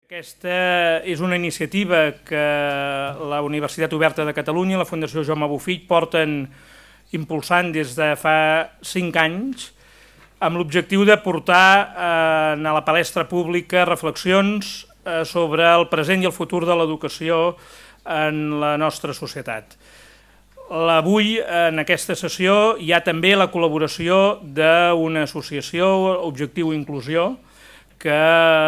Aquesta és una iniciativa que la Universitat Oberta de Catalunya i la Fundació Jaume Bofill porten impulsant des de fa 5 anys amb l'objectiu de portar a la palestra pública reflexions sobre el present i el futur de l'educació en la nostra societat. Avui, en aquesta sessió, hi ha també la col·laboració d'una associació, Objectiu Inclusió, que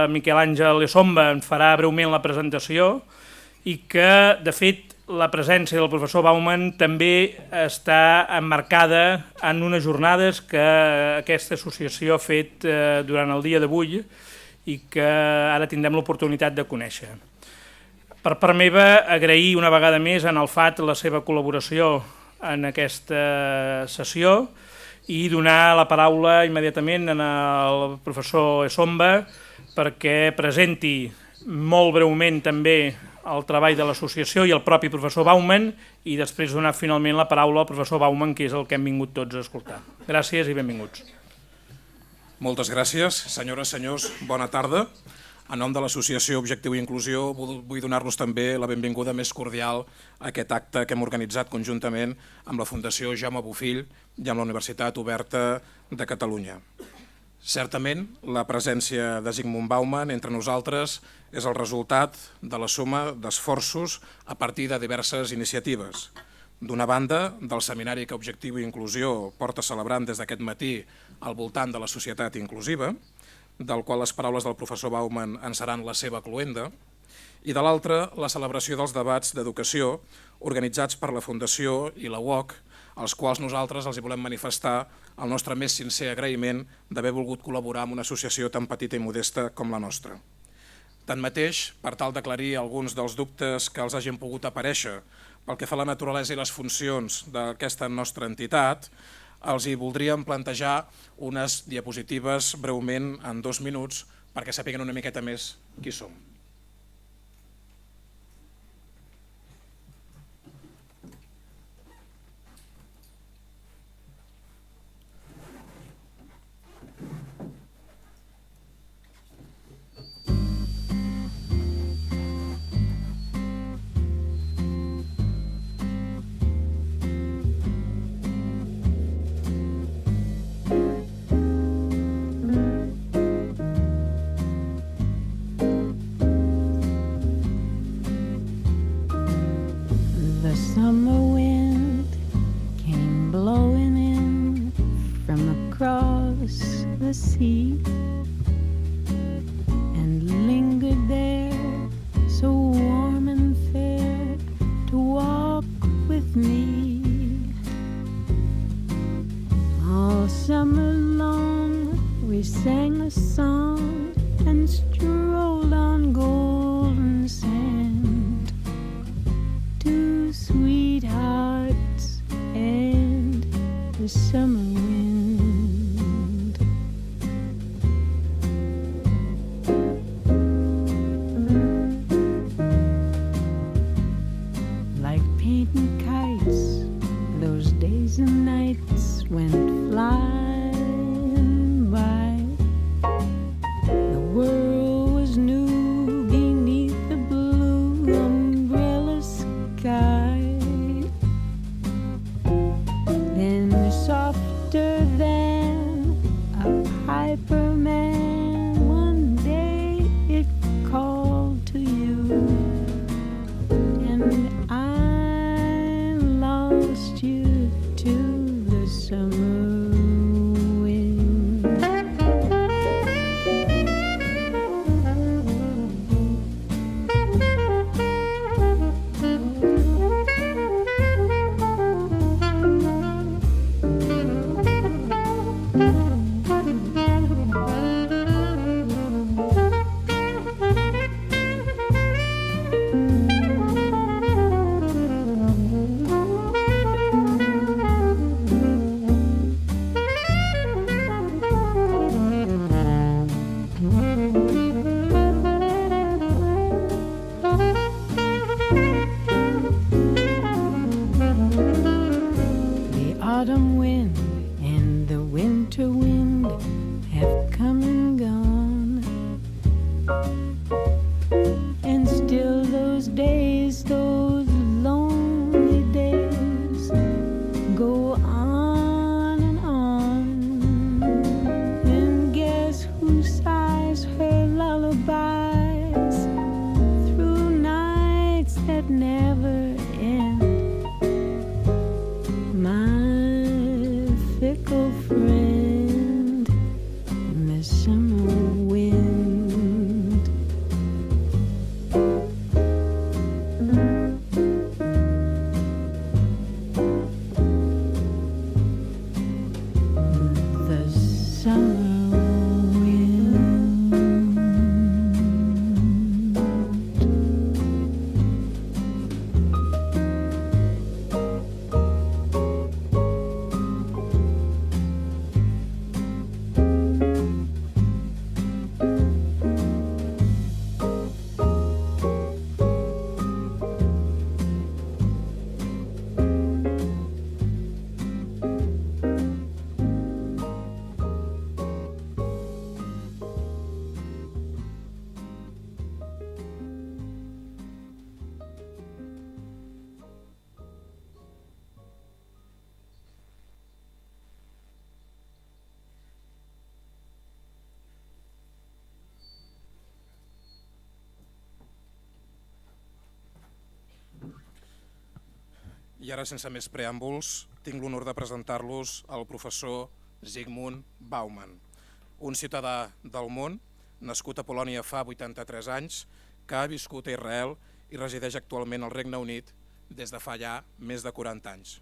Miquel Àngel Esomba en farà breument la presentació i que, de fet, la presència del professor Bauman també està emmarcada en unes jornades que aquesta associació ha fet durant el dia d'avui i que ara tindrem l'oportunitat de conèixer. Per part meva, agrair una vegada més en el FAT la seva col·laboració en aquesta sessió i donar la paraula immediatament al professor Esomba perquè presenti molt breument també el treball de l'associació i el propi professor Bauman i després donar finalment la paraula al professor Bauman, que és el que hem vingut tots a escoltar. Gràcies i benvinguts. Moltes gràcies, senyores, senyors, bona tarda. En nom de l'associació Objectiu i Inclusió vull donar-los també la benvinguda més cordial a aquest acte que hem organitzat conjuntament amb la Fundació Jaume Bofill i amb la Universitat Oberta de Catalunya. Certament, la presència de Zygmunt Bauman entre nosaltres és el resultat de la suma d'esforços a partir de diverses iniciatives. D'una banda, del seminari que Objectiu i Inclusió porta celebrant des d'aquest matí al voltant de la societat inclusiva, del qual les paraules del professor Bauman en seran la seva cloenda, i de l'altra, la celebració dels debats d'educació organitzats per la Fundació i la UOC, als quals nosaltres els hi volem manifestar el nostre més sincer agraïment d'haver volgut col·laborar amb una associació tan petita i modesta com la nostra. Tanmateix, per tal d'aclarir alguns dels dubtes que els hagin pogut aparèixer pel que fa a la naturalesa i les funcions d'aquesta nostra entitat, els hi voldríem plantejar unes diapositives breument en 2 minuts perquè sàpiguen una miqueta més qui som. Summer wind came blowing in from across the sea and lingered there so warm and fair to walk with me. All summer long we sang a song and strolled on golden sand. Two sweethearts and the summer wind. Like painting kites, those days and nights went flying by. The world was new beneath the blue umbrella sky. Then softer than a piper man, one day it called to you, and I lost you to the summer wind. The autumn wind and the winter wind have come and gone. days, those lonely days go on and on. And guess who sighs her lullabies through nights that never end? My fickle friend, the summer wind. The summer wind. I ara, sense més preàmbuls, tinc l'honor de presentar-los al professor Zygmunt Bauman, un ciutadà del món, nascut a Polònia fa 83 anys, que ha viscut a Israel i resideix actualment al Regne Unit des de fa ja més de 40 anys.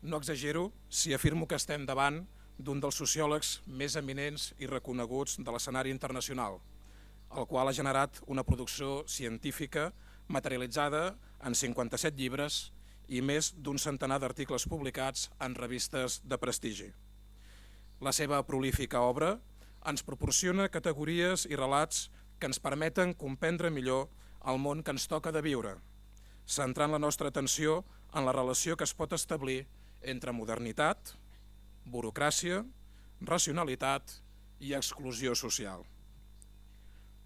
No exagero si afirmo que estem davant d'un dels sociòlegs més eminents i reconeguts de l'escenari internacional, el qual ha generat una producció científica materialitzada en 57 llibres i més d'un centenar d'articles publicats en revistes de prestigi. La seva prolífica obra ens proporciona categories i relats que ens permeten comprendre millor el món que ens toca de viure, centrant la nostra atenció en la relació que es pot establir entre modernitat, burocràcia, racionalitat i exclusió social.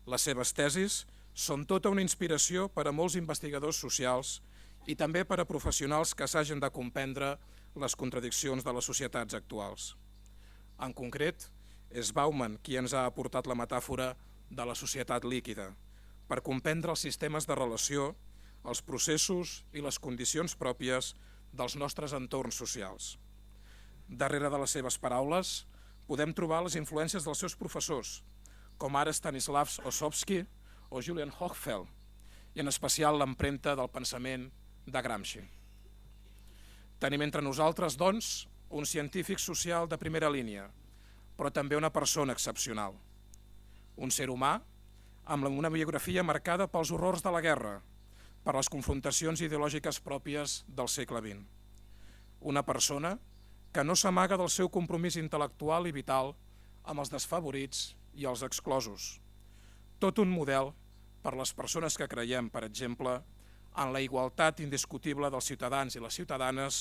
Les seves tesis són tota una inspiració per a molts investigadors socials i també per a professionals que s'hagin de comprendre les contradiccions de les societats actuals. En concret, és Bauman qui ens ha aportat la metàfora de la societat líquida, per comprendre els sistemes de relació, els processos i les condicions pròpies dels nostres entorns socials. Darrere de les seves paraules podem trobar les influències dels seus professors, com ara Stanisław Ossowski o Julian Hochfeld, i en especial l'empremta del pensament de Gramsci. Tenim entre nosaltres, doncs, un científic social de primera línia, però també una persona excepcional. Un ser humà amb una biografia marcada pels horrors de la guerra, per les confrontacions ideològiques pròpies del segle XX. Una persona que no s'amaga del seu compromís intel·lectual i vital amb els desfavorits i els exclosos. Tot un model per les persones que creiem, per exemple, en la igualtat indiscutible dels ciutadans i les ciutadanes,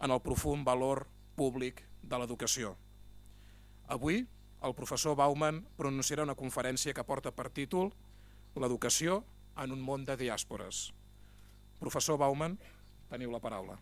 en el profund valor públic de l'educació. Avui, el professor Bauman pronunciarà una conferència que porta per títol L'educació en un món de diàspores. Professor Bauman, teniu la paraula.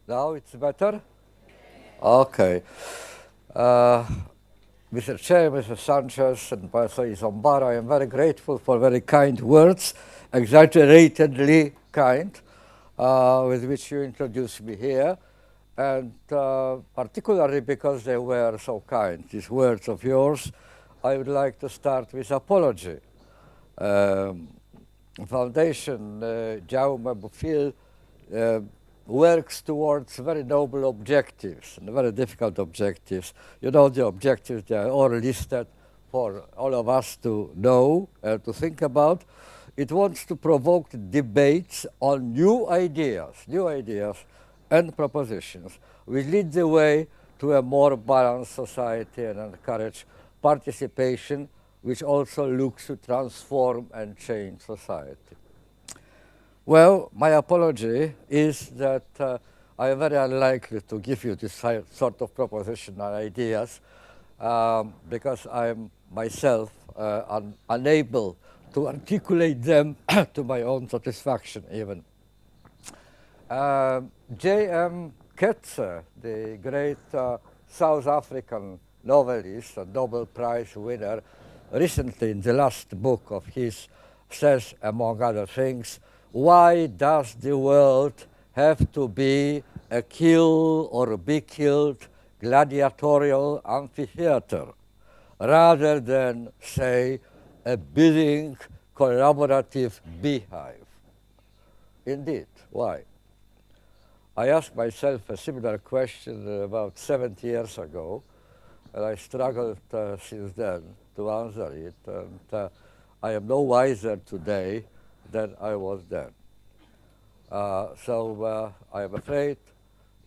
Now it's better? Okay. Mr. Chair, Mr. Sanchez, and Professor Zombara, I am very grateful for very kind words, exaggeratedly kind, with which you introduced me here, and particularly because they were so kind, these words of yours, I would like to start with apology. Foundation Jaume Bofill works towards very noble objectives and very difficult objectives. You know the objectives, they are all listed for all of us to know, to think about. It wants to provoke debates on new ideas and propositions which lead the way to a more balanced society and encourage participation which also looks to transform and change society. Well, my apology is that I am very unlikely to give you this sort of proposition and ideas because I am myself unable to articulate them to my own satisfaction even. J.M. Coetzee, the great South African novelist and Nobel Prize winner, recently in the last book of his says, among other things, why does the world have to be a kill or be killed gladiatorial amphitheater rather than, say, a bidding collaborative beehive? Indeed, why? I asked myself a similar question about 70 years ago, and I struggled since then to answer it, and I am no wiser today than I was then. So I am afraid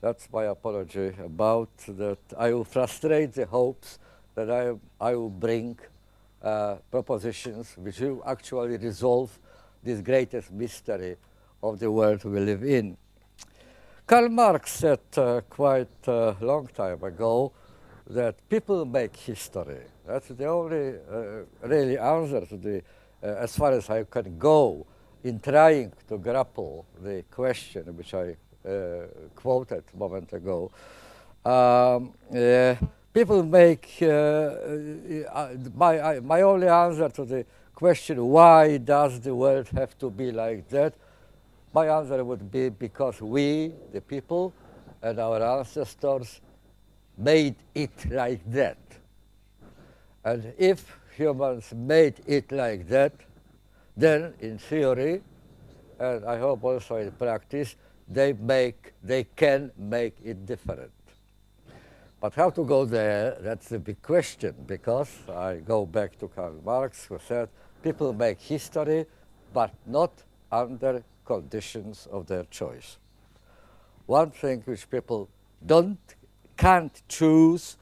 that's my apology about that. I will frustrate the hopes that I will bring propositions which will actually resolve this greatest mystery of the world we live in. Karl Marx said quite a long time ago that people make history. That's the only really answer to the, as far as I can go in trying to grapple the question which I quoted a moment ago. People make, my only answer to the question, why does the world have to be like that? My answer would be because we, the people, and our ancestors made it like that. And if humans made it like that, then in theory, and I hope also in practice, they can make it different. But how to go there, that's the big question, because I go back to Karl Marx, who said, people make history, but not under conditions of their choice. One thing which people can't choose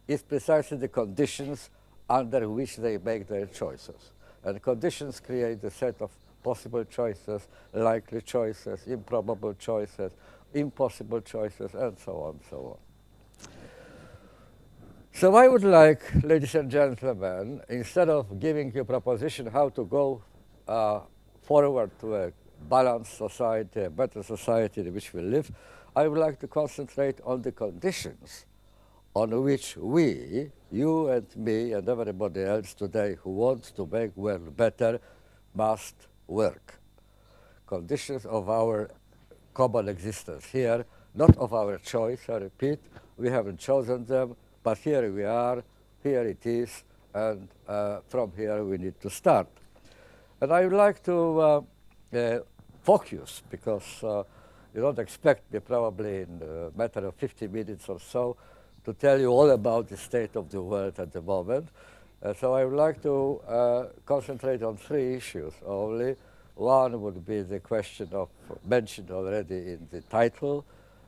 is precisely the conditions under which they make their choices. And conditions create a set of possible choices, likely choices, improbable choices, impossible choices, and so on, so on. So I would like, ladies and gentlemen, instead of giving you a proposition how to go forward to a balanced society, a better society in which we live, I would like to concentrate on the conditions on which we, you and me and everybody else today who wants to make world better, must work. Conditions of our common existence here, not of our choice, I repeat, we haven't chosen them, but here we are, here it is, and from here we need to start. And I would like to focus, because you don't expect me probably in a matter of 50 minutes or so to tell you all about the state of the world at the moment. So I would like to concentrate on three issues only. One would be the question of, mentioned already in the title,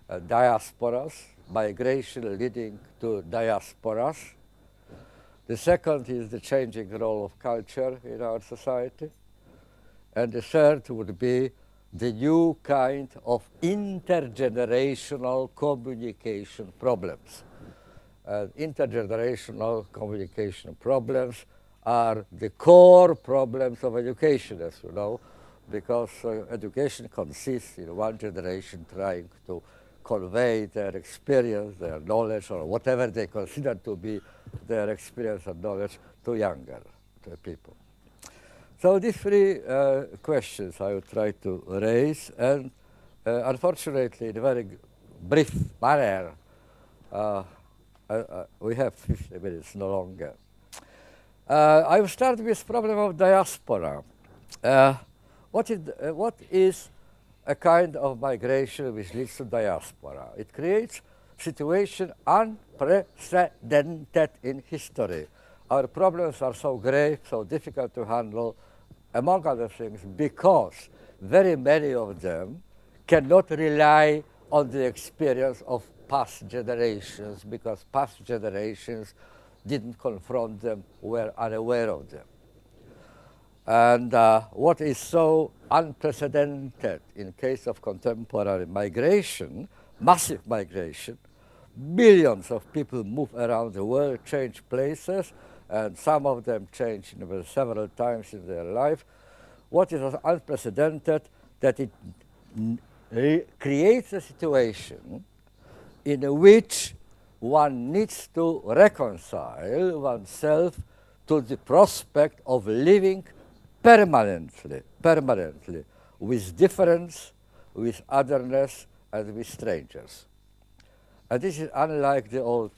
diasporas, migration leading to diasporas. The second is the changing role of culture in our society. And the third would be the new kind of intergenerational communication problems. Intergenerational communication problems are the core problems of education, as you know, because education consists in one generation trying to convey their experience, their knowledge, or whatever they consider to be their experience and knowledge to younger people. So these three questions I will try to raise, and unfortunately, in a very brief manner, we have 50 minutes, no longer. I will start with the problem of diaspora. What is a kind of migration which leads to diaspora? It creates a situation unprecedented in history. Our problems are so grave, so difficult to handle, among other things, because very many of them cannot rely on the experience of past generations, because past generations didn't confront them, were unaware of them. And what is so unprecedented in case of contemporary migration, massive migration, billions of people move around the world, change places, and some of them change several times in their life. What is unprecedented, that it creates a situation in which one needs to reconcile oneself to the prospect of living permanently with difference, with otherness, and with strangers. And this is unlike the old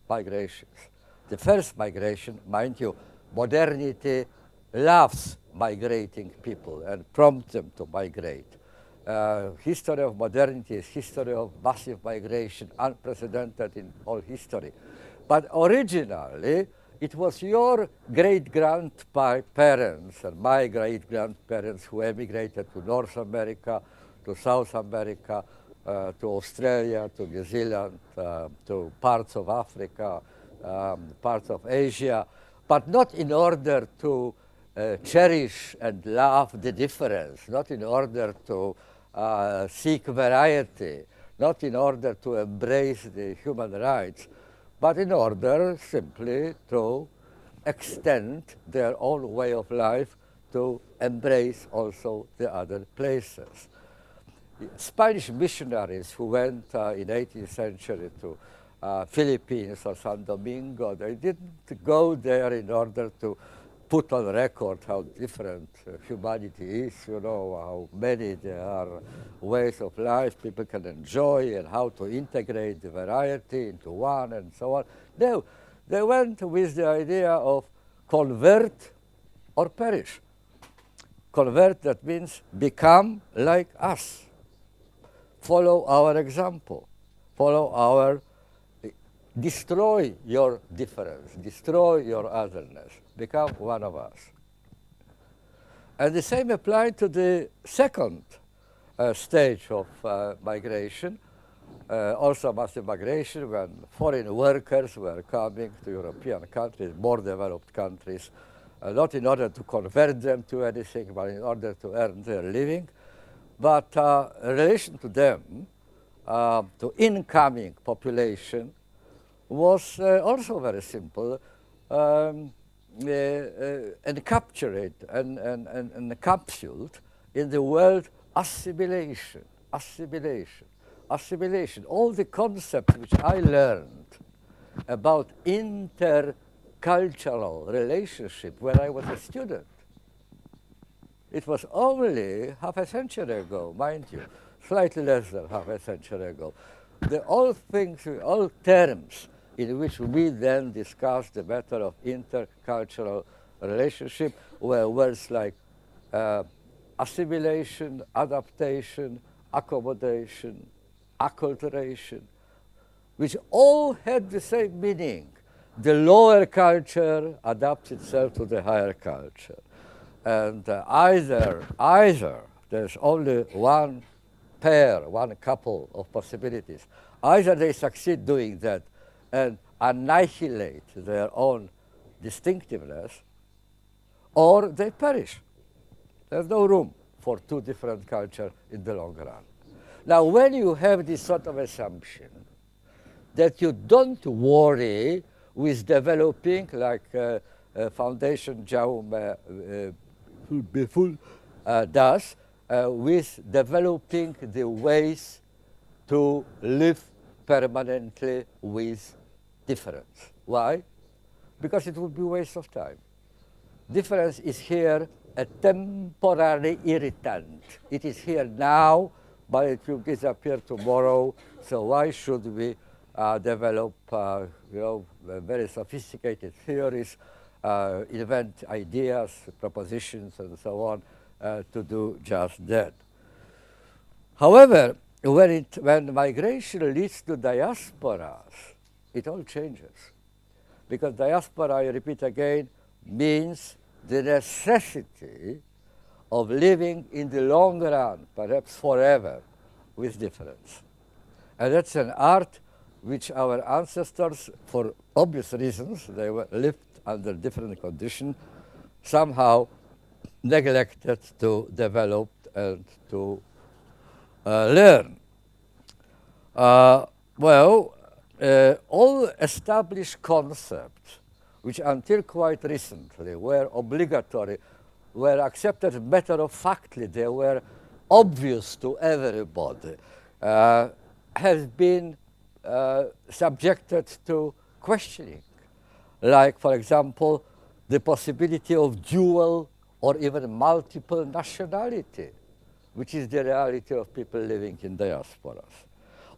migrations. The first migration, mind you, modernity loves migrating people and prompts them to migrate. History of modernity is history of massive migration, unprecedented in all history. But originally, it was your great-grandparents and my great-grandparents who emigrated to North America, to South America, to Australia, to New Zealand, to parts of Africa, parts of Asia, but not in order to cherish and love the difference, not in order to seek variety, not in order to embrace the human rights, but in order simply to extend their own way of life to embrace also the other places. Spanish missionaries who went in 18th century to Philippines or San Domingo, they didn't go there in order to put on record how different humanity is, how many there are ways of life people can enjoy and how to integrate the variety into one and so on. No, they went with the idea of convert or perish. Convert, that means become like us. Follow our example. Follow our, destroy your difference, destroy your otherness, become one of us. And the same applied to the second stage of migration, also massive migration, when foreign workers were coming to European countries, more developed countries, not in order to convert them to anything, but in order to earn their living. But in relation to them, to incoming population, was also very simple, encapsulated and encapsulated in the word assimilation, assimilation, assimilation. All the concepts which I learned about intercultural relationship when I was a student, it was only half a century ago, mind you, slightly less than half a century ago. All things, all terms in which we then discussed the matter of intercultural relationship were words like assimilation, adaptation, accommodation, acculturation, which all had the same meaning. The lower culture adapts itself to the higher culture. And either there's only one pair, one couple of possibilities. Either they succeed doing that and annihilate their own distinctiveness, or they perish. There's no room for two different cultures in the long run. Now, when you have this sort of assumption that you don't worry with developing, like Foundation Jaume Beful does, with developing the ways to live permanently with difference. Why? Because it would be a waste of time. Difference is here a temporary irritant. It is here now, but it will disappear tomorrow. So why should we develop very sophisticated theories, invent ideas, propositions, and so on, to do just that? However, when migration leads to diasporas, it all changes. Because diaspora, I repeat again, means the necessity of living in the long run, perhaps forever, with difference. And that's an art which our ancestors, for obvious reasons, they were lived under different conditions, somehow neglected to develop and to learn. All established concepts, which until quite recently were obligatory, were accepted matter-of-factly, they were obvious to everybody, have been subjected to questioning. Like, for example, the possibility of dual or even multiple nationality, which is the reality of people living in diasporas.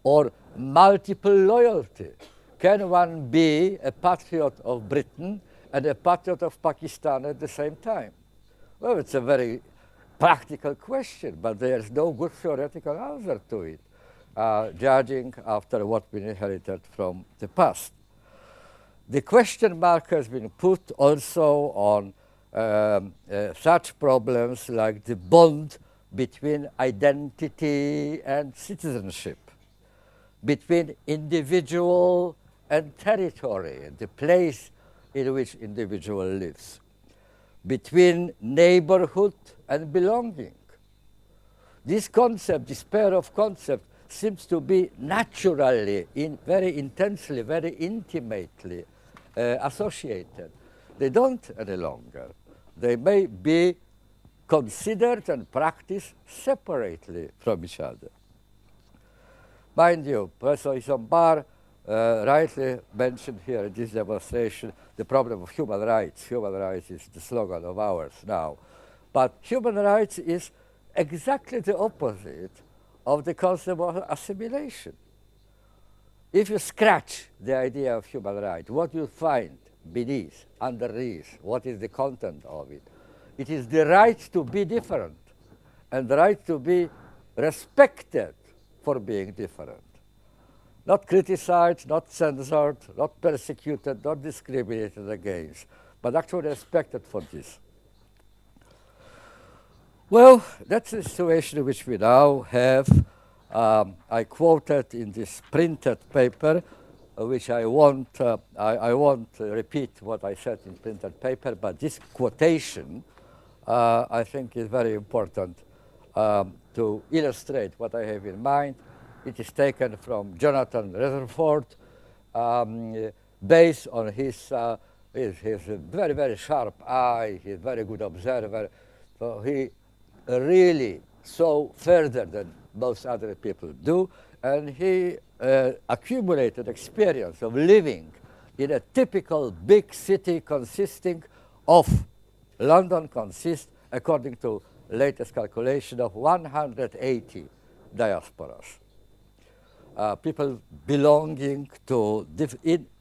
Or multiple loyalty. Can one be a patriot of Britain and a patriot of Pakistan at the same time? Well, it's a very practical question, but there's no good theoretical answer to it, judging after what we inherited from the past. The question mark has been put also on such problems like the bond between identity and citizenship, between individual and territory, the place in which individual lives, between neighborhood and belonging. This concept, this pair of concepts, seems to be naturally, very intensely, very intimately associated. They don't any longer. They may be considered and practiced separately from each other. Mind you, Professor Isambard rightly mentioned here in this demonstration the problem of human rights. Human rights is the slogan of ours now. But human rights is exactly the opposite of the concept of assimilation. If you scratch the idea of human rights, what you find beneath, underneath, what is the content of it? It is the right to be different and the right to be respected for being different. Not criticized, not censored, not persecuted, not discriminated against, but actually respected for this. Well, that's the situation which we now have. I quoted in this printed paper, which I won't repeat what I said in printed paper, but this quotation I think is very important to illustrate what I have in mind. It is taken from Jonathan Rutherford, based on his very, very sharp eye, he's a very good observer. So he really saw further than most other people do, and he accumulated experience of living in a typical big city consisting of, London consists, according to latest calculation, of 180 diasporas. People belonging to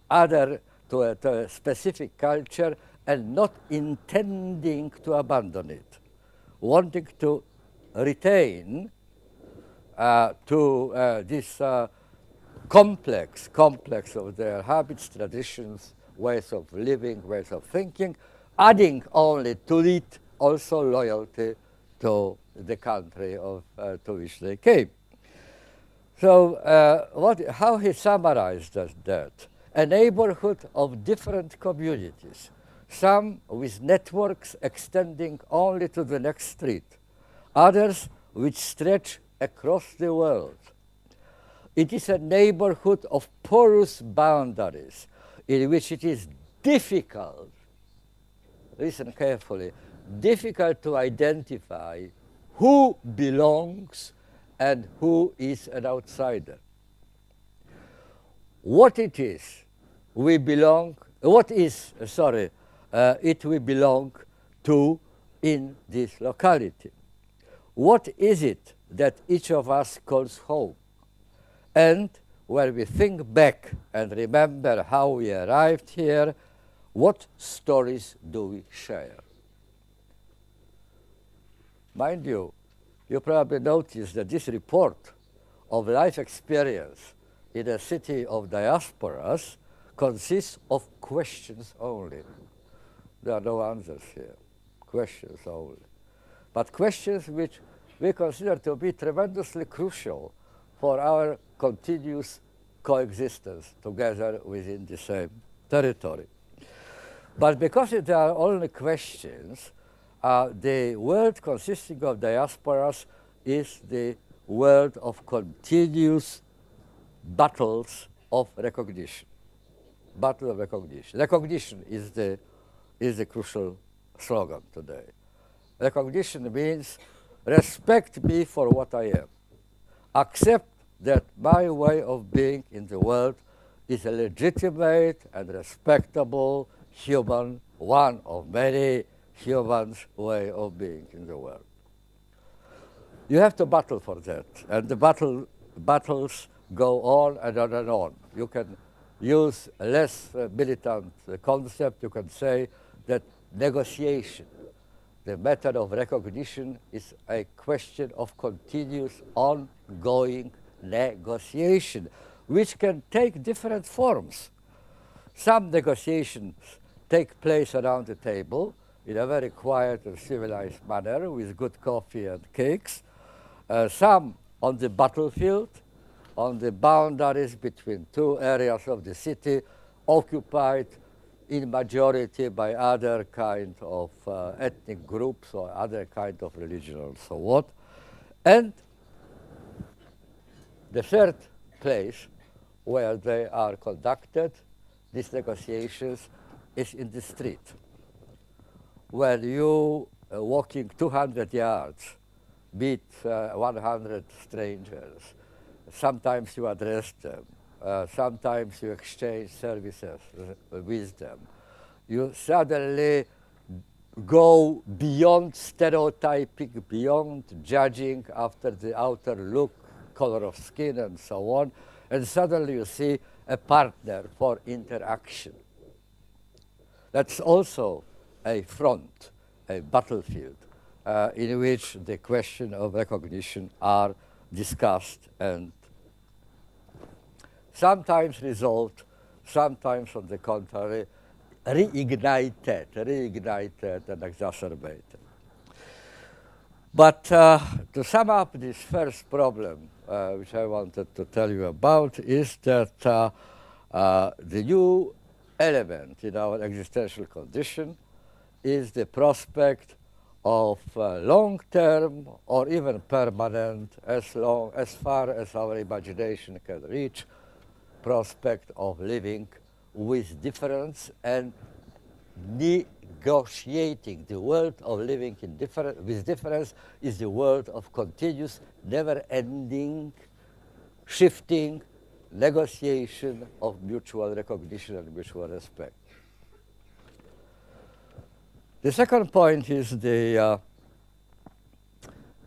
a specific culture and not intending to abandon it, wanting to retain this complex of their habits, traditions, ways of living, ways of thinking, adding only to it also loyalty to the country to which they came. So how he summarized that? A neighborhood of different communities, some with networks extending only to the next street, others which stretch across the world. It is a neighborhood of porous boundaries in which it is difficult, listen carefully, difficult to identify who belongs and who is an outsider. What it is we belong, it we belong to in this locality. What is it that each of us calls home? And when we think back and remember how we arrived here, what stories do we share? Mind you, you probably noticed that this report of life experience in a city of diasporas consists of questions only. There are no answers here. questions only, but questions which we consider to be tremendously crucial for our continuous coexistence together within the same territory. But because they are only questions, the world consisting of diasporas is the world of continuous battles of recognition. Battle of recognition. Recognition is the crucial slogan today. Recognition means respect me for what I am. Accept that my way of being in the world is a legitimate and respectable human, one of many humans' way of being in the world. You have to battle for that, and the battles go on and on and on. You can use a less militant concept. You can say that negotiation, the method of recognition, is a question of continuous, ongoing negotiation, which can take different forms. Some negotiations take place around the table in a very quiet and civilized manner with good coffee and cakes. Some on the battlefield, on the boundaries between two areas of the city occupied in majority by other kind of ethnic groups or other kind of religion or so on. And the third place where they are conducted, these negotiations, is in the street. When you walking 200 yards, meet 100 strangers, sometimes you address them, sometimes you exchange services with them. You suddenly go beyond stereotyping, beyond judging after the outer look, color of skin, and so on, and suddenly you see a partner for interaction. That's also a front, a battlefield, in which the question of recognition are discussed and sometimes resolved, sometimes on the contrary, reignited and exacerbated. But to sum up this first problem, which I wanted to tell you about, is that the new element in our existential condition is the prospect of long-term or even permanent, as far as our imagination can reach, prospect of living with difference and negotiating. The world of living with difference is the world of continuous, never-ending, shifting negotiation of mutual recognition and mutual respect. The second point is the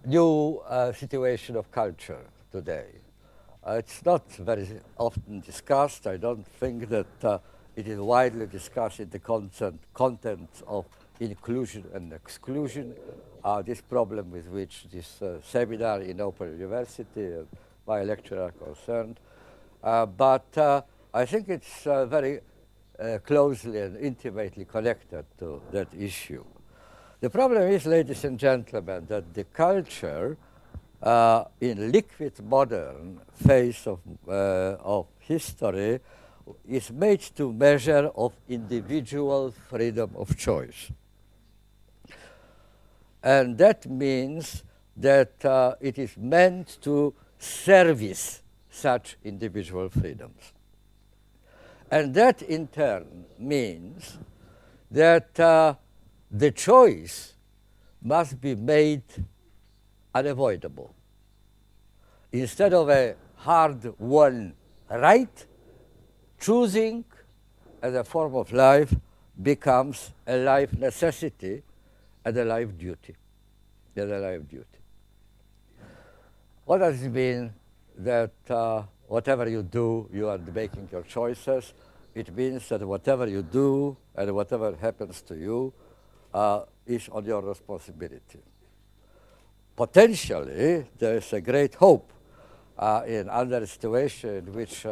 new situation of culture today. It's not very often discussed. I don't think that it is widely discussed in the content of inclusion and exclusion. This problem with which this seminar in Open University and my lecture are concerned. But I think it's very closely and intimately connected to that issue. The problem is, ladies and gentlemen, that the culture in liquid modern phase of history is made to measure of individual freedom of choice. And that means that it is meant to service such individual freedoms. And that in turn means that the choice must be made unavoidable. Instead of a hard-won right, choosing as a form of life becomes a life necessity and a life duty. What does it mean that whatever you do, you are making your choices? It means that whatever you do and whatever happens to you is on your responsibility. Potentially, there is a great hope in under a situation in which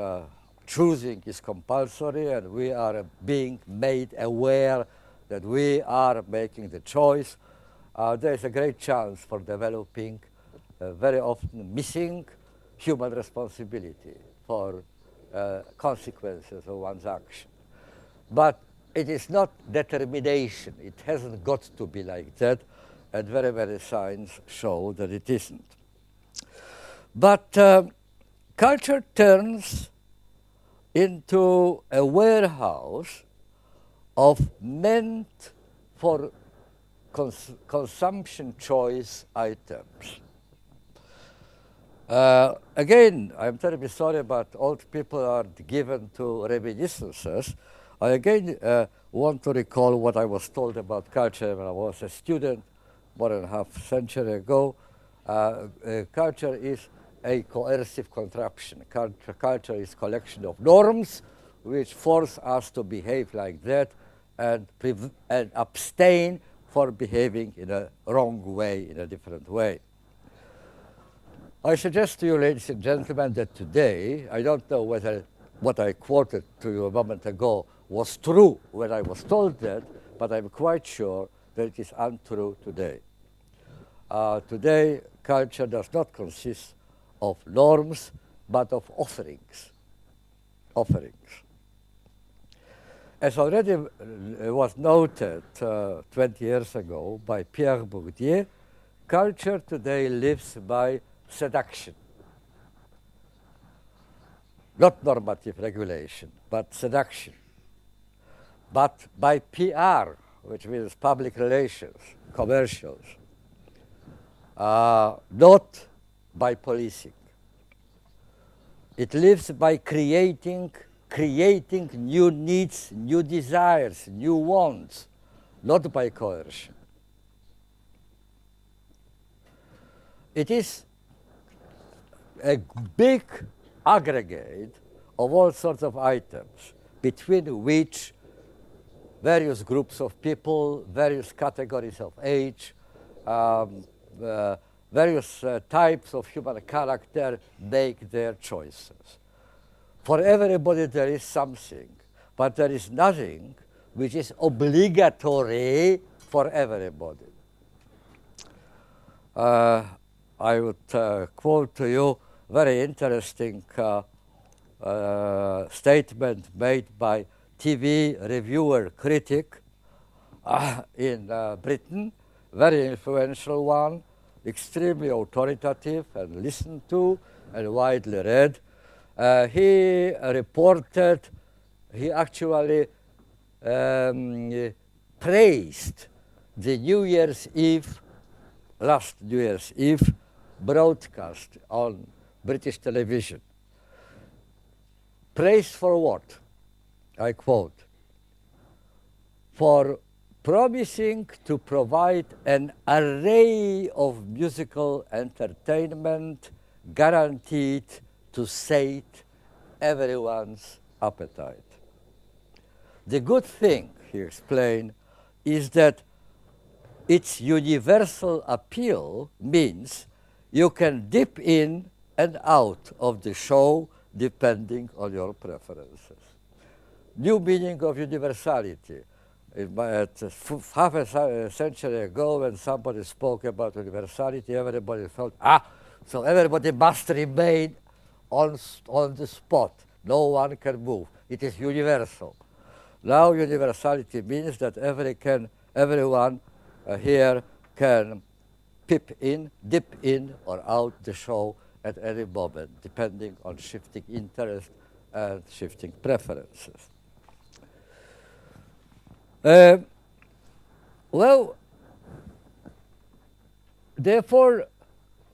choosing is compulsory and we are being made aware that we are making the choice, there is a great chance for developing very often missing human responsibility for consequences of one's action. But it is not determination. It hasn't got to be like that, and very, very signs show that it isn't. But culture turns into a warehouse of meant for consumption choice items. Again, I'm terribly sorry, but old people are given to reminiscences. I again want to recall what I was told about culture when I was a student more than half a century ago. Culture is a coercive contraption. Culture is a collection of norms which force us to behave like that and abstain for behaving in a wrong way, in a different way. I suggest to you, ladies and gentlemen, that today, I don't know whether what I quoted to you a moment ago was true when I was told that, but I'm quite sure that it is untrue today. Today, culture does not consist of norms, but of offerings. Offerings. As already was noted 20 years ago by Pierre Bourdieu, culture today lives by seduction. Not normative regulation, but seduction. But by PR, which means public relations, commercials, not by policing. It lives by creating new needs, new desires, new wants, not by coercion. It is a big aggregate of all sorts of items between which various groups of people, various categories of age, various types of human character make their choices. For everybody there is something, but there is nothing which is obligatory for everybody. I would quote to you a very interesting statement made by TV reviewer critic in Britain, very influential one, extremely authoritative and listened to and widely read. He reported, he actually praised the New Year's Eve, last New Year's Eve broadcast on British television. Praised for what? I quote, for promising to provide an array of musical entertainment guaranteed to sate everyone's appetite. The good thing, he explained, is that its universal appeal means you can dip in and out of the show depending on your preferences. New meaning of universality. Half a century ago, when somebody spoke about universality, everybody thought, so everybody must remain on the spot. No one can move. It is universal. Now universality means that everyone here can dip in or out the show at any moment, depending on shifting interest and shifting preferences. Well, therefore,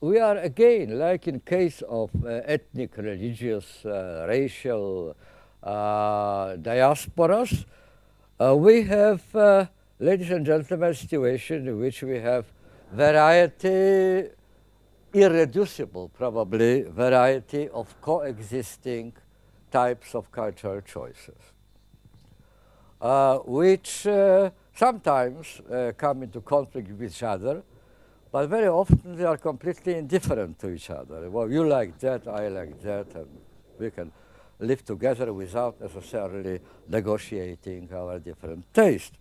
we are again, like in case of ethnic, religious, racial diasporas, we have, ladies and gentlemen, a situation in which we have variety, irreducible probably, variety of coexisting types of cultural choices, which sometimes come into conflict with each other, but very often they are completely indifferent to each other. Well, you like that, I like that, and we can live together without necessarily negotiating our different tastes.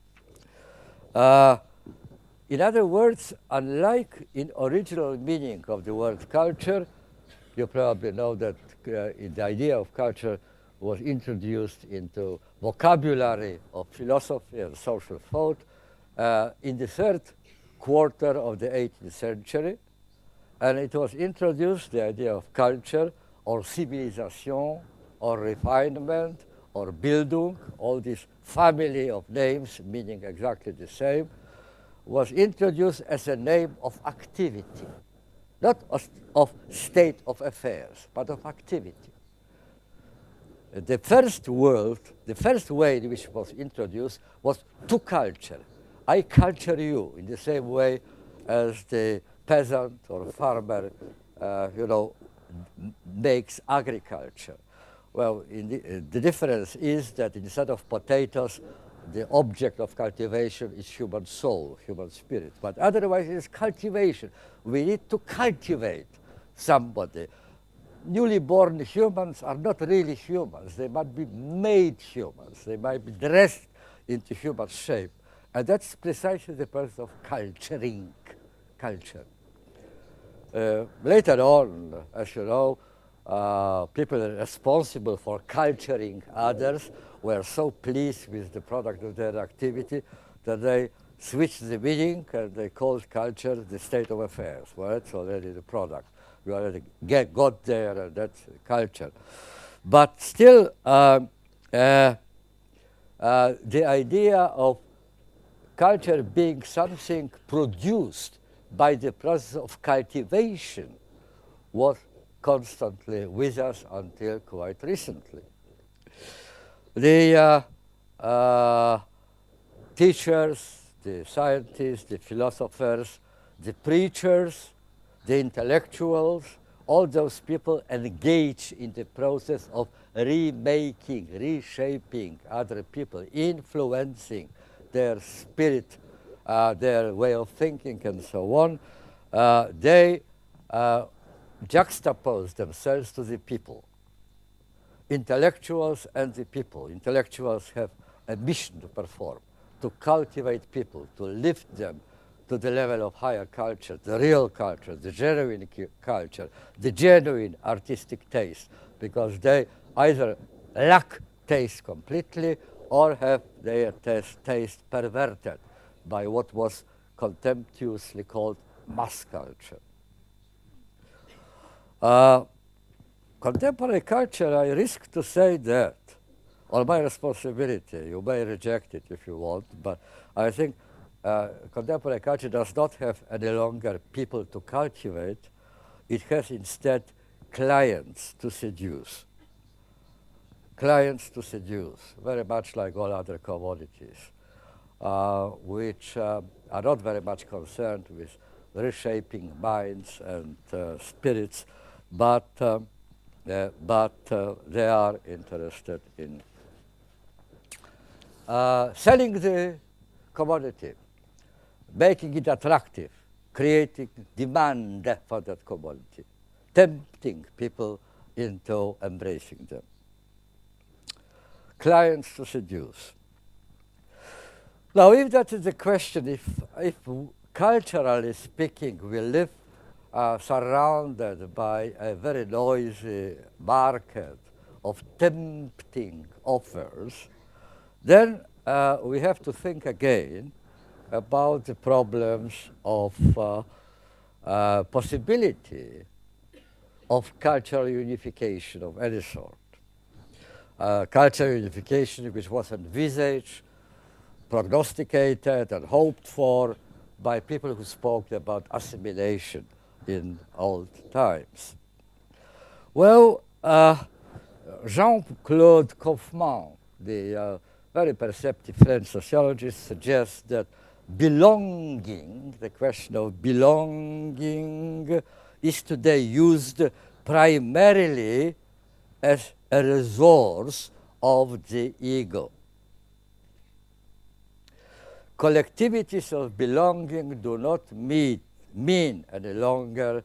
In other words, unlike in original meaning of the word culture, you probably know that the idea of culture was introduced into vocabulary of philosophy and social thought in the third quarter of the 18th century. And it was introduced, the idea of culture or civilization or refinement or Bildung, all this family of names meaning exactly the same, was introduced as a name of activity, not of state of affairs, but of activity. The first way in which it was introduced was to culture. I culture you in the same way as the peasant or farmer, makes agriculture. Well, the difference is that instead of potatoes, the object of cultivation is human soul, human spirit. But otherwise, it is cultivation. We need to cultivate somebody. Newly born humans are not really humans. They might be made humans. They might be dressed into human shape. And that's precisely the purpose of culturing, culture. Later on, as you know, people responsible for culturing others were so pleased with the product of their activity that they switched the meaning and they called culture the state of affairs. Well, it's already the product. We already got there, and that's culture. But still, the idea of culture being something produced by the process of cultivation was constantly with us until quite recently. The teachers, the scientists, the philosophers, the preachers, the intellectuals, all those people engage in the process of remaking, reshaping other people, influencing their spirit, their way of thinking, and so on. They juxtapose themselves to the people. Intellectuals and the people. Intellectuals have a mission to perform, to cultivate people, to lift them to the level of higher culture, the real culture, the genuine culture, the genuine artistic taste, because they either lack taste completely or have their taste perverted by what was contemptuously called mass culture. Contemporary culture, I risk to say that, on my responsibility, you may reject it if you want, but I think contemporary culture does not have any longer people to cultivate. It has instead clients to seduce. Clients to seduce, very much like all other commodities, which are not very much concerned with reshaping minds and spirits, but they are interested in selling the commodity, making it attractive, creating demand for that commodity, tempting people into embracing them. Clients to seduce. Now, if that is the question, if culturally speaking, we live surrounded by a very noisy market of tempting offers, then we have to think again about the problems of possibility of cultural unification of any sort. Cultural unification which was envisaged, prognosticated, and hoped for by people who spoke about assimilation in old times. Well, Jean-Claude Kaufmann, the very perceptive French sociologist, suggests that belonging, the question of belonging, is today used primarily as a resource of the ego. Collectivities of belonging do not mean any longer,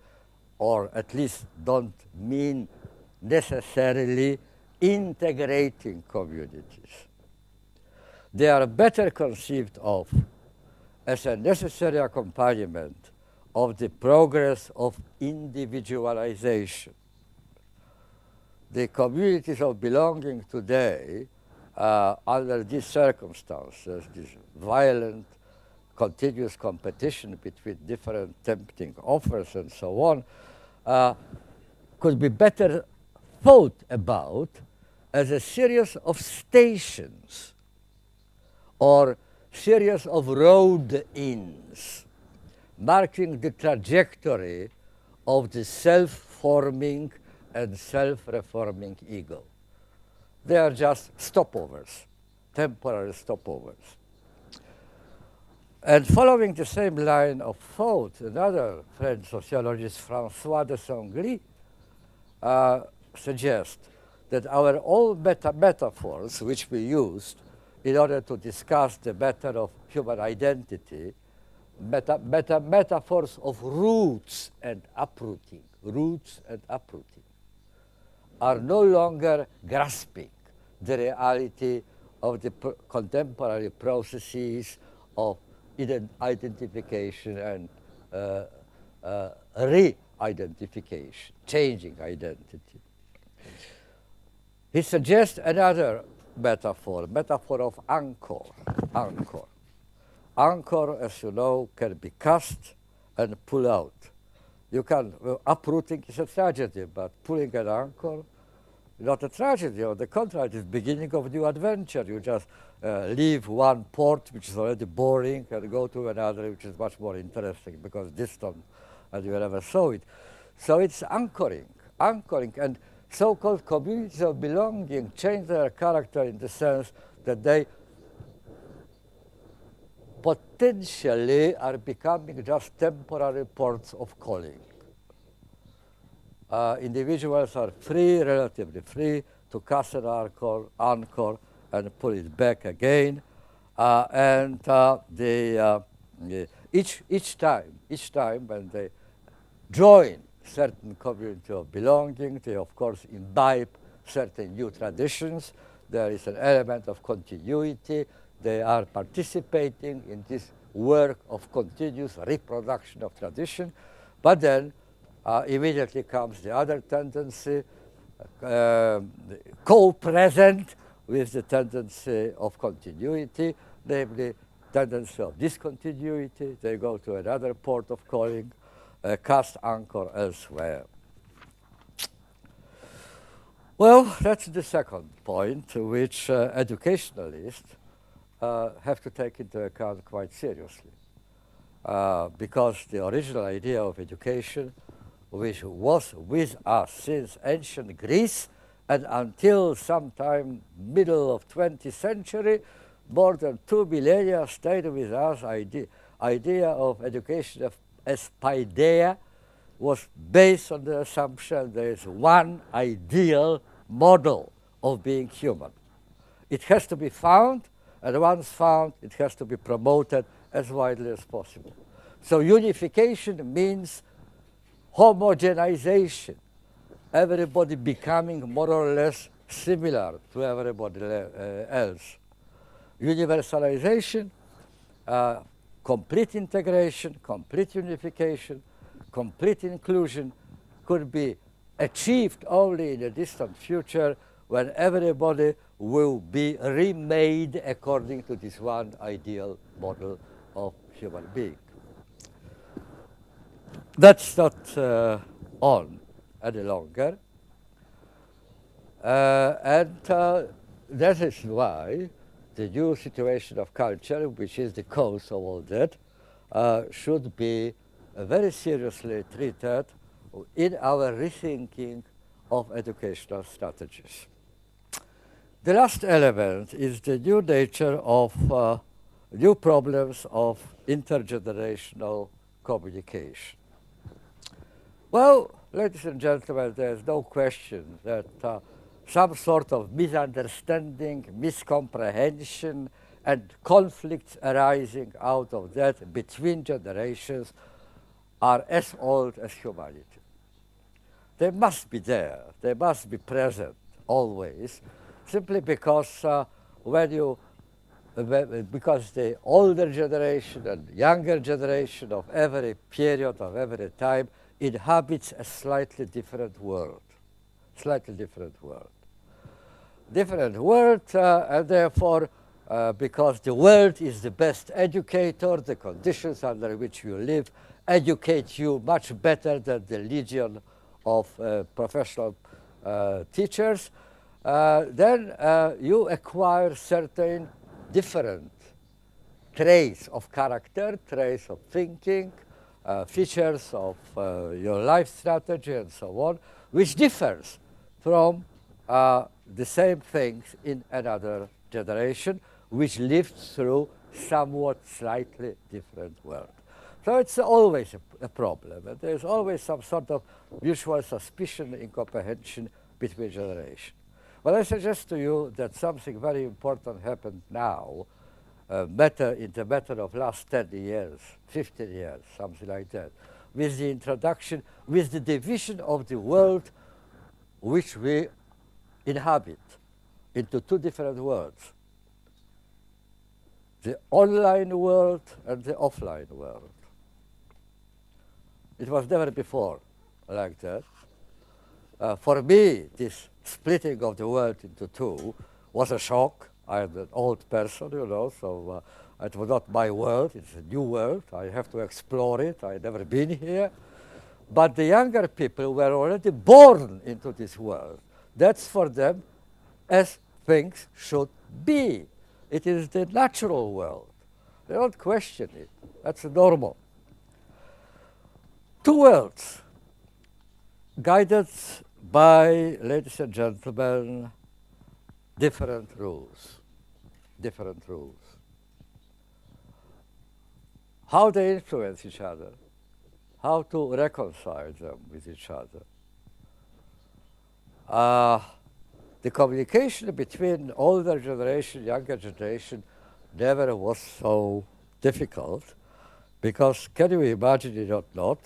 or at least don't mean necessarily integrating communities. They are better conceived of as a necessary accompaniment of the progress of individualization. The communities of belonging today, under these circumstances, this violent, continuous competition between different tempting offers and so on, could be better thought about as a series of stations or series of road-ins marking the trajectory of the self-forming and self-reforming ego. They are just stopovers, temporary stopovers. And following the same line of thought, another French sociologist, François de Sangly, suggests that our old metaphors, which we used in order to discuss the matter of human identity, metaphors of roots and uprooting, are no longer grasping the reality of the contemporary processes of identification and re-identification, changing identity. He suggests another metaphor of anchor. Anchor, as you know, can be cast and pull out. You can, uprooting is a tragedy, but pulling an anchor, not a tragedy. On the contrary, it is the beginning of a new adventure. You just leave one port, which is already boring, and go to another, which is much more interesting because distant, and you never saw it. So it's anchoring, and so-called communities of belonging change their character in the sense that they potentially are becoming just temporary ports of calling. Individuals are free, relatively free, to cast an anchor and pull it back again. Each time when they join certain community of belonging, they of course imbibe certain new traditions. There is an element of continuity. They are participating in this work of continuous reproduction of tradition. But then immediately comes the other tendency, co-present with the tendency of continuity, namely tendency of discontinuity. They go to another port of calling, cast anchor elsewhere. Well, that's the second point, which educationalists have to take into account quite seriously. Because the original idea of education, which was with us since ancient Greece and until sometime middle of 20th century, more than 2 millennia stayed with us. Idea of education as paideia was based on the assumption there is one ideal model of being human. It has to be found, and once found, it has to be promoted as widely as possible. So unification means homogenization, everybody becoming more or less similar to everybody else. Universalization, complete integration, complete unification, complete inclusion could be achieved only in a distant future when everybody will be remade according to this one ideal model of human being. That's not on any longer. That is why the new situation of culture, which is the cause of all that, should be very seriously treated in our rethinking of educational strategies. The last element is the new nature of new problems of intergenerational communication. Well, ladies and gentlemen, there's no question that some sort of misunderstanding, miscomprehension, and conflicts arising out of that between generations are as old as humanity. They must be there, they must be present always, simply because when you because the older generation and younger generation of every period, of every time, inhabits a slightly different world. Slightly different world. Different world, and therefore, because the world is the best educator, the conditions under which you live educate you much better than the legion of professional teachers, then you acquire certain different traits of character, traits of thinking, features of your life strategy and so on, which differs from the same things in another generation, which lived through somewhat slightly different world. So it's always a problem, and there's always some sort of mutual suspicion, incomprehension between generations. But I suggest to you that something very important happened now, in the matter of last 10 years, 15 years, something like that, with the introduction, with the division of the world which we inhabit into two different worlds, the online world and the offline world. It was never before like that. For me, this splitting of the world into two was a shock. I'm an old person, you know, so it was not my world. It's a new world. I have to explore it. I've never been here. But the younger people were already born into this world. That's for them as things should be. It is the natural world. They don't question it. That's normal. Two worlds, guided by, ladies and gentlemen, different rules. Different rules. How they influence each other, how to reconcile them with each other. The communication between older generation, younger generation never was so difficult, because can you imagine it or not?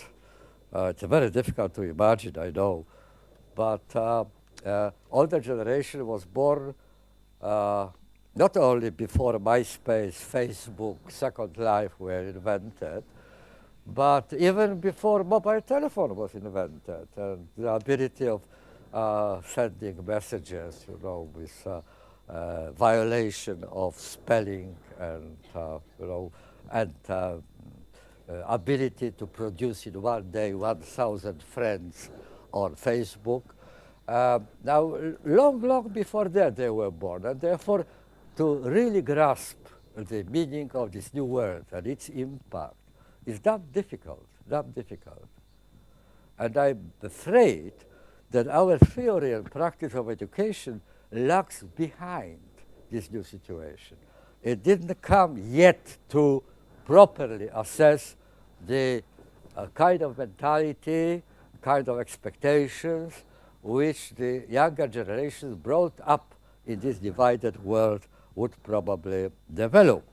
It's very difficult to imagine, I know, but older generation was born not only before MySpace, Facebook, Second Life were invented, but even before mobile telephone was invented, and the ability of sending messages, you know, with violation of spelling and, you know, and ability to produce in one day 1,000 friends on Facebook. Now, long before that they were born, and therefore to really grasp the meaning of this new world and its impact is damn difficult, damn difficult. And I'm afraid that our theory and practice of education lags behind this new situation. It didn't come yet to properly assess the kind of mentality, kind of expectations which the younger generations brought up in this divided world would probably develop.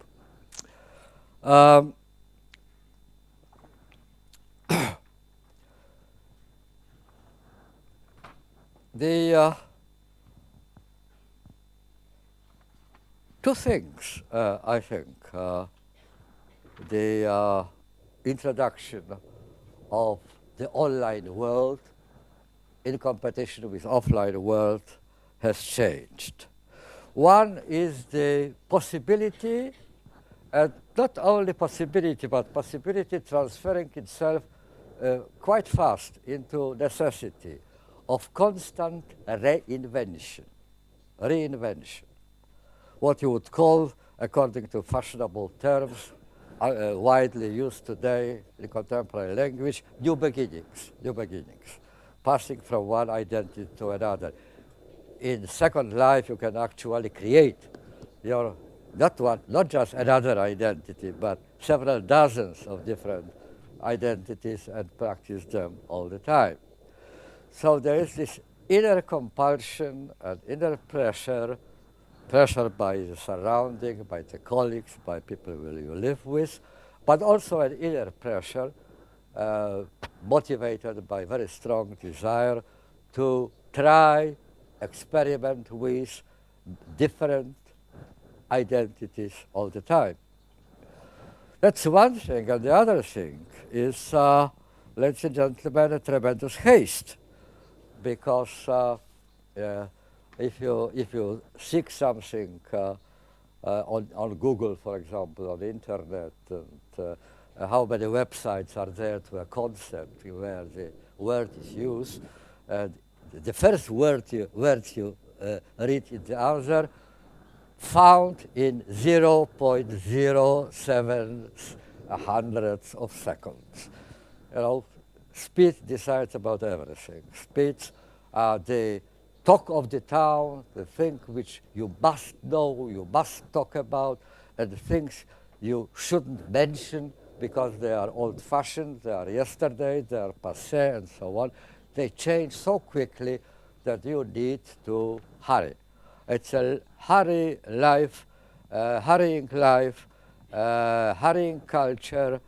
The two things, I think, the introduction of the online world in competition with offline world has changed. One is the possibility, and not only possibility, but possibility transferring itself quite fast into necessity of constant reinvention. Reinvention. What you would call, according to fashionable terms, widely used today in contemporary language, new beginnings, passing from one identity to another. In Second Life, you can actually create your, not just another identity, but several dozens of different identities and practice them all the time. So there is this inner compulsion and inner pressure by the surrounding, by the colleagues, by people you live with, but also an inner pressure motivated by very strong desire to try, experiment with different identities all the time. That's one thing, and the other thing is, ladies and gentlemen, a tremendous haste, because if you seek something on Google, for example, on the internet, and how many websites are there to a concept where the word is used, and the first word you read in the answer found in 0.07 hundredths of seconds. You know, speed decides about everything. Speeds are the talk of the town, the thing which you must know, you must talk about, and the things you shouldn't mention because they are old-fashioned, they are yesterday, they are passé, and so on. They change so quickly that you need to hurry. It's a hurrying life, hurrying culture.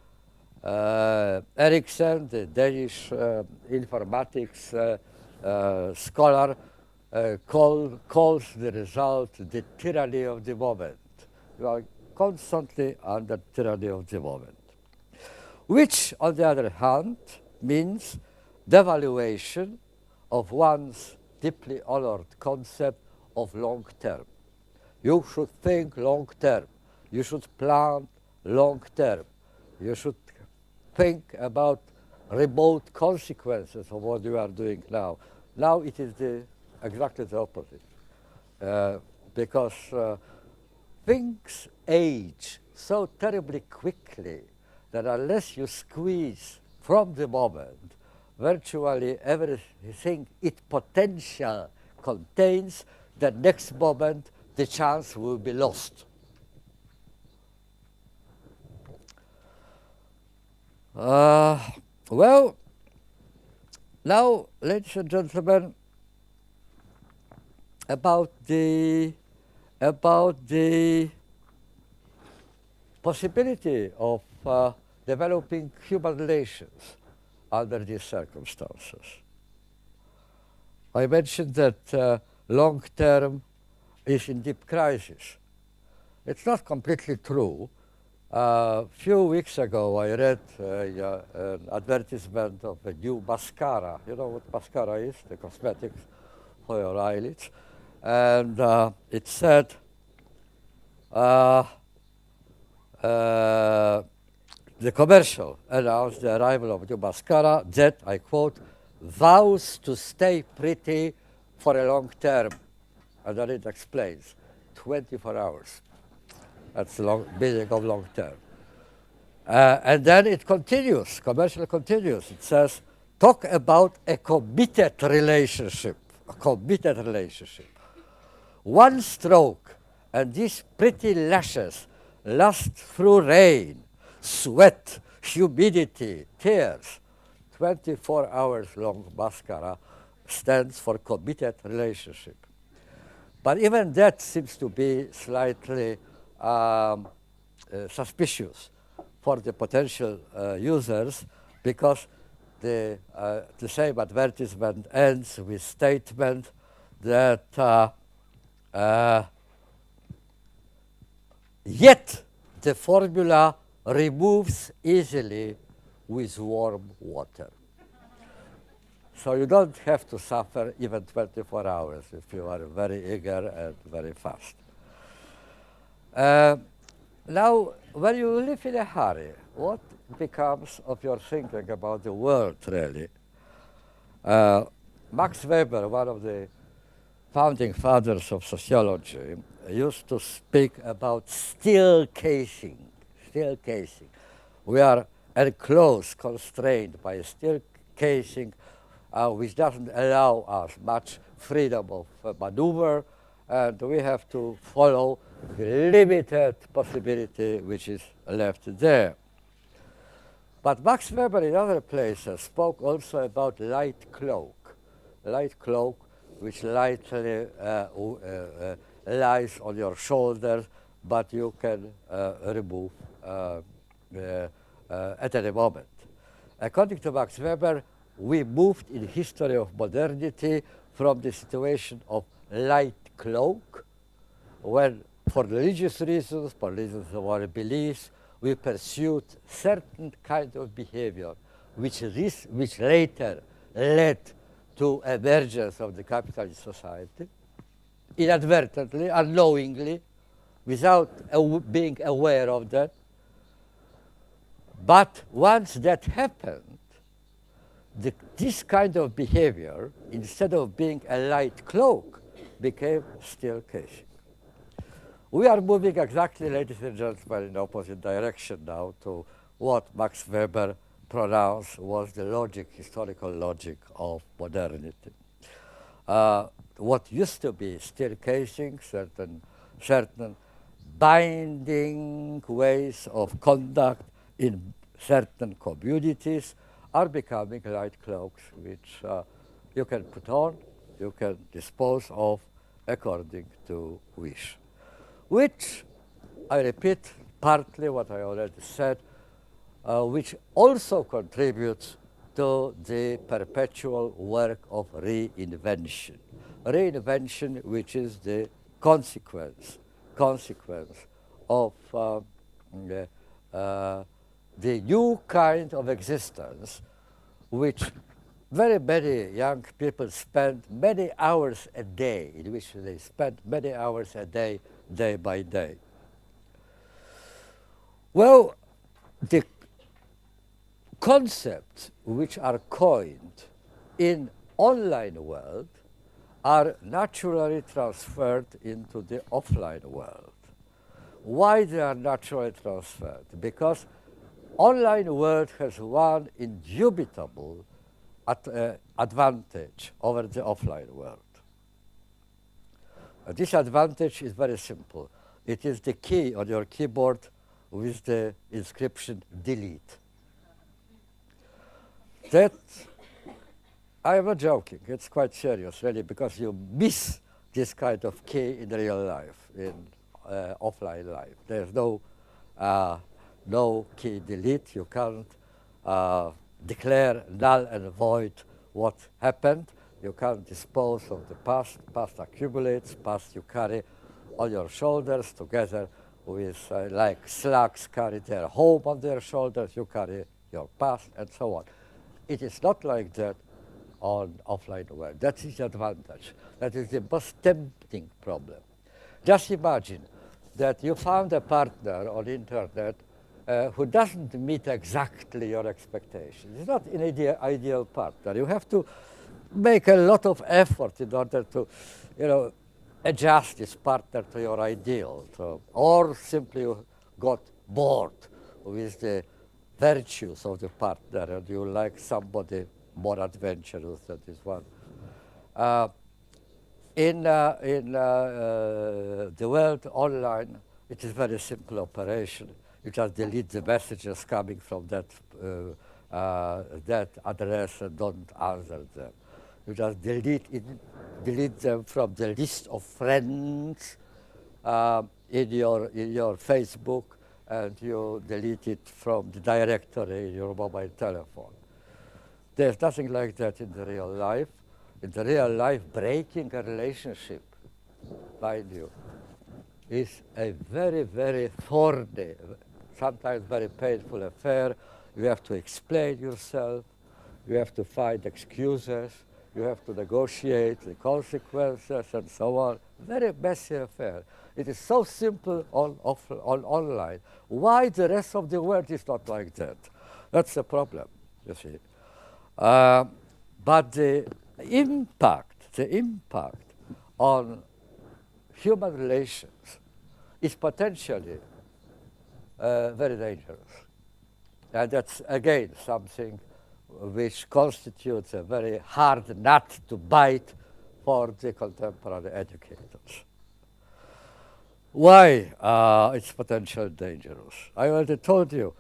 Erikson, the Danish informatics scholar, calls the result the tyranny of the moment. You are constantly under tyranny of the moment, which, on the other hand, means devaluation of one's deeply honored concept of long term. You should think long term. You should plan long term. You should think about remote consequences of what you are doing now. Now it is exactly the opposite, because things age so terribly quickly that unless you squeeze from the moment virtually everything its potential contains, the next moment the chance will be lost. Well, now, ladies and gentlemen, about the possibility of developing human relations under these circumstances. I mentioned that long term is in deep crisis. It's not completely true. A few weeks ago, I read an advertisement of a new mascara. You know what mascara is? The cosmetics for your eyelids. And it said, the commercial announced the arrival of new mascara that, I quote, vows to stay pretty for a long term. And then it explains, 24 hours. That's the meaning of long term. And then it continues, commercial continues. It says, talk about a committed relationship, One stroke, and these pretty lashes last through rain, sweat, humidity, tears. 24 hours long mascara stands for committed relationship. But even that seems to be slightly suspicious for the potential users, because the same advertisement ends with statement that yet the formula removes easily with warm water. So you don't have to suffer even 24 hours if you are very eager and very fast. Now, when you live in a hurry, what becomes of your thinking about the world, really? Max Weber, one of the founding fathers of sociology, used to speak about steel casing. Steel casing. We are enclosed, constrained by a steel casing, which doesn't allow us much freedom of maneuver, and we have to follow the limited possibility which is left there. But Max Weber in other places spoke also about light cloak which lightly lies on your shoulders, but you can remove at any moment. According to Max Weber, we moved in history of modernity from the situation of light cloak, when for religious reasons, for reasons of our beliefs, we pursued certain kind of behavior which later led to emergence of the capitalist society, inadvertently, unknowingly, without being aware of that. But once that happened, this kind of behavior, instead of being a light cloak, became steel casing. We are moving exactly, ladies and gentlemen, in opposite direction now to what Max Weber pronounced was the logic, historical logic of modernity. What used to be steel casing, certain binding ways of conduct in certain communities are becoming light cloaks which you can put on, you can dispose of according to wish. Which, I repeat partly what I already said, which also contributes to the perpetual work of reinvention. Reinvention which is the consequence of the new kind of existence which very many young people spend many hours a day, in which they spend many hours a day, day by day. Well, the concepts which are coined in online world are naturally transferred into the offline world. Why they are naturally transferred? Because online world has one indubitable advantage over the offline world. This advantage is very simple. It is the key on your keyboard with the inscription delete. That, I am not joking, it's quite serious really, because you miss this kind of key in real life, in offline life. There's no key delete. You can't declare null and void what happened. You can't dispose of the past. Past accumulates. Past you carry on your shoulders together with, like slugs carry their home on their shoulders. You carry your past and so on. It is not like that on offline world. That is the advantage. That is the most tempting problem. Just imagine that you found a partner on internet who doesn't meet exactly your expectations. It's not an ideal partner. You have to make a lot of effort in order to, adjust this partner to your ideal, or simply you got bored with the virtues of the partner and you like somebody more adventurous than this one. In the world online, it is a very simple operation. You just delete the messages coming from that address and don't answer them. You just delete them from the list of friends in your Facebook, and you delete it from the directory in your mobile telephone. There's nothing like that in the real life. In the real life, breaking a relationship, mind you, is a very, very thorny, sometimes very painful affair. You have to explain yourself. You have to find excuses. You have to negotiate the consequences and so on. Very messy affair. It is so simple on online. Why the rest of the world is not like that? That's the problem, you see. But the impact on human relations is potentially very dangerous. And that's, again, something which constitutes a very hard nut to bite for the contemporary educators. Why it's potentially dangerous? I already told you,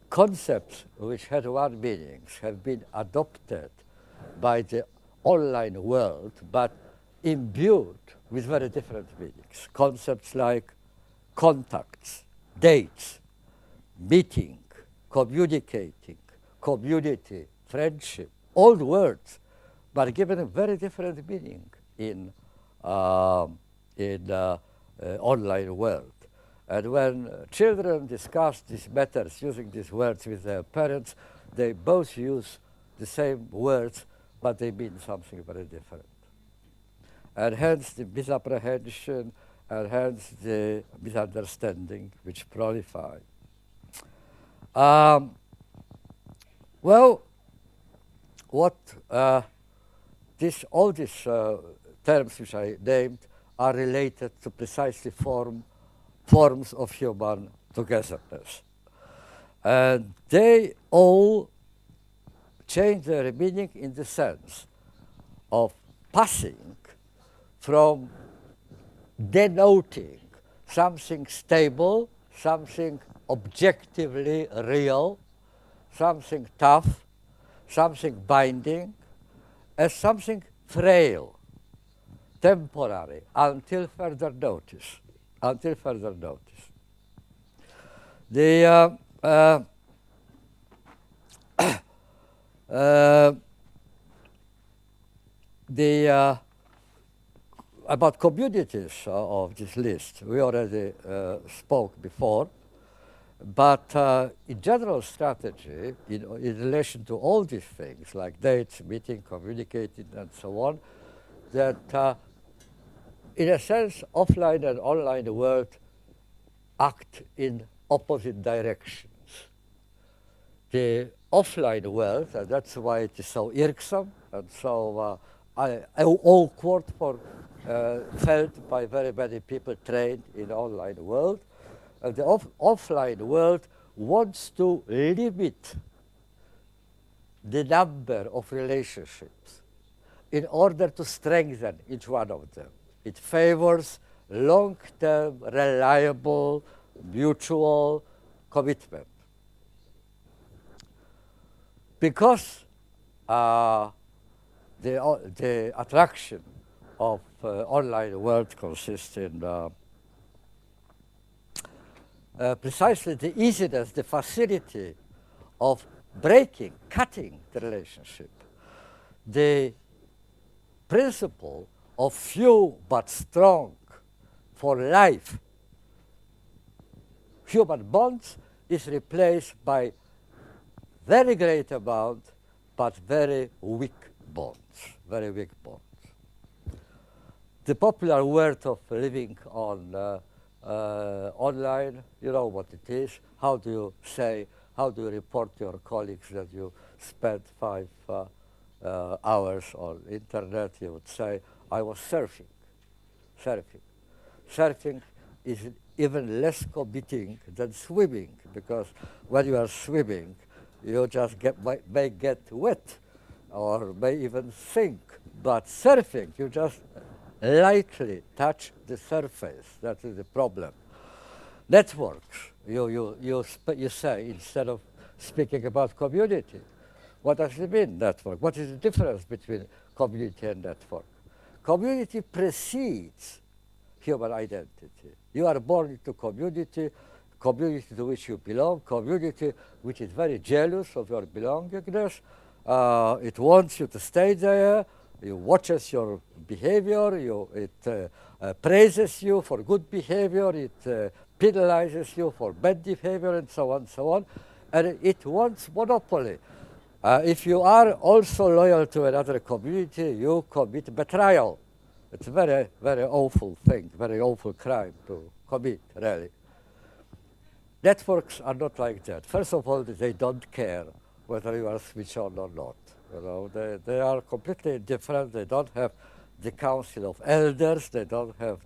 concepts which had one meaning have been adopted by the online world, but imbued with very different meanings. Concepts like contacts, dates, meeting, communicating, community, friendship, old words, but given a very different meaning in online world. And when children discuss these matters using these words with their parents, they both use the same words, but they mean something very different. And hence the misapprehension, and hence the misunderstanding which proliferate. Well, what all these terms which I named are related to precisely forms of human togetherness. And they all change their meaning in the sense of passing from denoting something stable, something objectively real, something tough, something binding, as something frail, temporary, until further notice. Until further notice. About communities of this list, we already spoke before, but in general strategy, in relation to all these things, like dates, meeting, communicating, and so on, that in a sense, offline and online world act in opposite directions. The offline world, and that's why it is so irksome and so awkward for felt by very many people trained in online world. And the offline world wants to limit the number of relationships in order to strengthen each one of them. It favors long-term, reliable, mutual commitment. Because the attraction of online world consists in precisely the easiness, the facility of breaking, cutting the relationship. The principle of few but strong for life human bonds is replaced by very great amount but very weak bonds, very weak bonds. The popular word of living on online, you know what it is. How do you say, how do you report to your colleagues that you spent 5 hours on internet? You would say, I was surfing. Surfing is even less committing than swimming, because when you are swimming, you just may get wet or may even sink. But surfing, you just lightly touch the surface. That is the problem. Networks, you say, instead of speaking about community. What does it mean, network? What is the difference between community and network? Community precedes human identity. You are born into community to which you belong, community which is very jealous of your belongingness. It wants you to stay there. It watches your behavior. It praises you for good behavior. It penalizes you for bad behavior, and so on, so on. And it wants monopoly. If you are also loyal to another community, you commit betrayal. It's a very, very awful thing, very awful crime to commit, really. Networks are not like that. First of all, they don't care whether you are switched on or not. You know, they are completely different. They don't have the council of elders. They don't have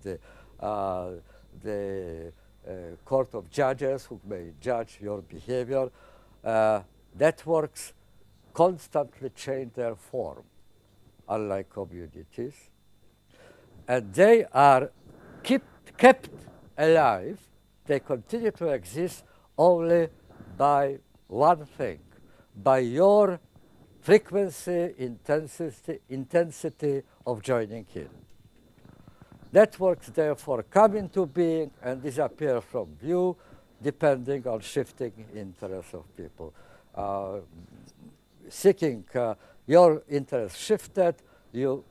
the court of judges who may judge your behavior. Networks constantly change their form, unlike communities. And they are kept alive. They continue to exist only by one thing, by your frequency, intensity of joining in. Networks therefore come into being and disappear from view, depending on shifting interests of people. Seeking your interest shifted, you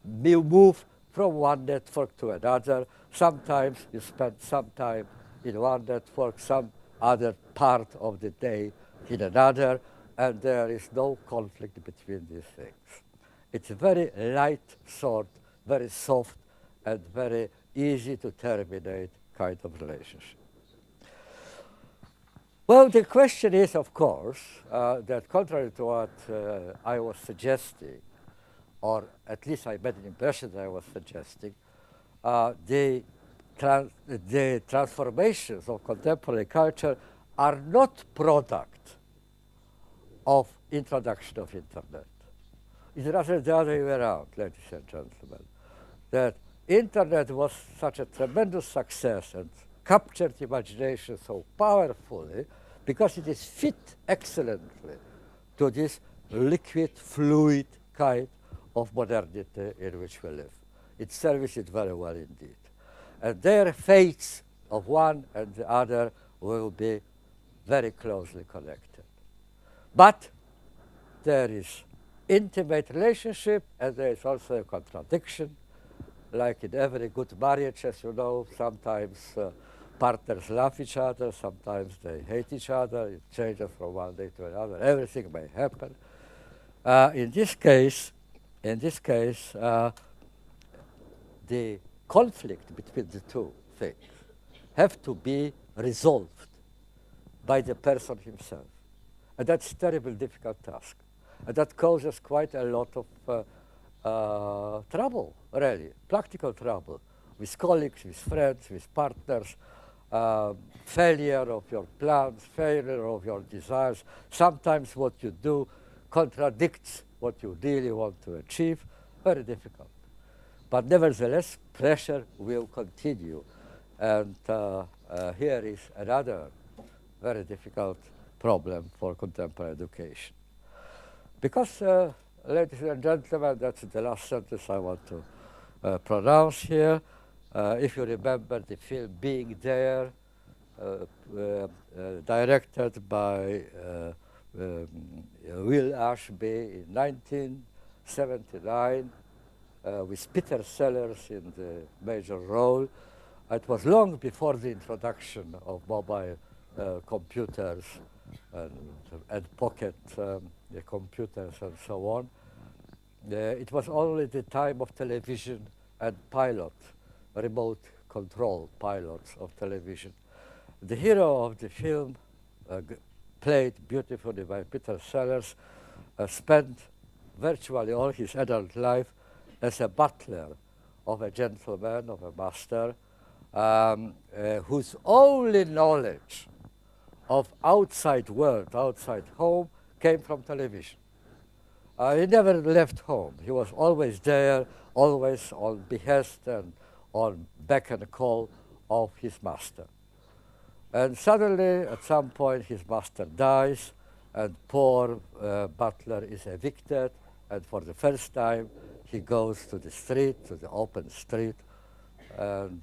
move from one network to another. Sometimes you spend some time in one network, some other part of the day in another, and there is no conflict between these things. It's a very light sort, very soft, and very easy to terminate kind of relationship. Well, the question is, of course, that contrary to what I was suggesting, or at least I made an impression that I was suggesting, the transformations of contemporary culture are not product of introduction of internet. It's rather the other way around, ladies and gentlemen, that internet was such a tremendous success and captured imagination so powerfully because it is fit excellently to this liquid, fluid kind of modernity in which we live. It serves it very well indeed. And their fates of one and the other will be very closely connected. But there is intimate relationship, and there is also a contradiction. Like in every good marriage, as you know, sometimes partners love each other, sometimes they hate each other. It changes from one day to another. Everything may happen. In this case, the conflict between the two things have to be resolved by the person himself. And that's a terribly difficult task. And that causes quite a lot of trouble, really, practical trouble, with colleagues, with friends, with partners, failure of your plans, failure of your desires. Sometimes what you do contradicts what you really want to achieve. Very difficult. But nevertheless, pressure will continue. And here is another very difficult problem for contemporary education. Because, ladies and gentlemen, that's the last sentence I want to pronounce here. If you remember the film Being There, directed by Will Ashby in 1979, with Peter Sellers in the major role. It was long before the introduction of mobile computers and pocket computers and so on. It was only the time of television and remote control pilots of television. The hero of the film, played beautifully by Peter Sellers, spent virtually all his adult life as a butler of a gentleman, of a master, whose only knowledge of outside world, outside home, came from television. He never left home. He was always there, always on behest and on beck and call of his master. And suddenly, at some point, his master dies, and poor butler is evicted, and for the first time, he goes to the street, to the open street, and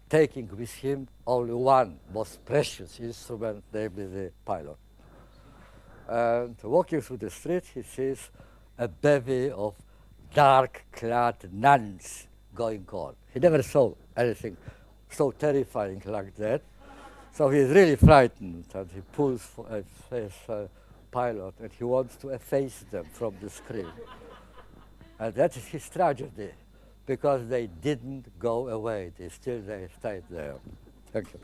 taking with him only one most precious instrument, namely the pilot. And walking through the street, he sees a bevy of dark-clad nuns going on. He never saw anything so terrifying like that. So he's really frightened, and he pulls for his pilot, and he wants to efface them from the screen. And that is his tragedy, because they didn't go away. They stayed there. Thank you.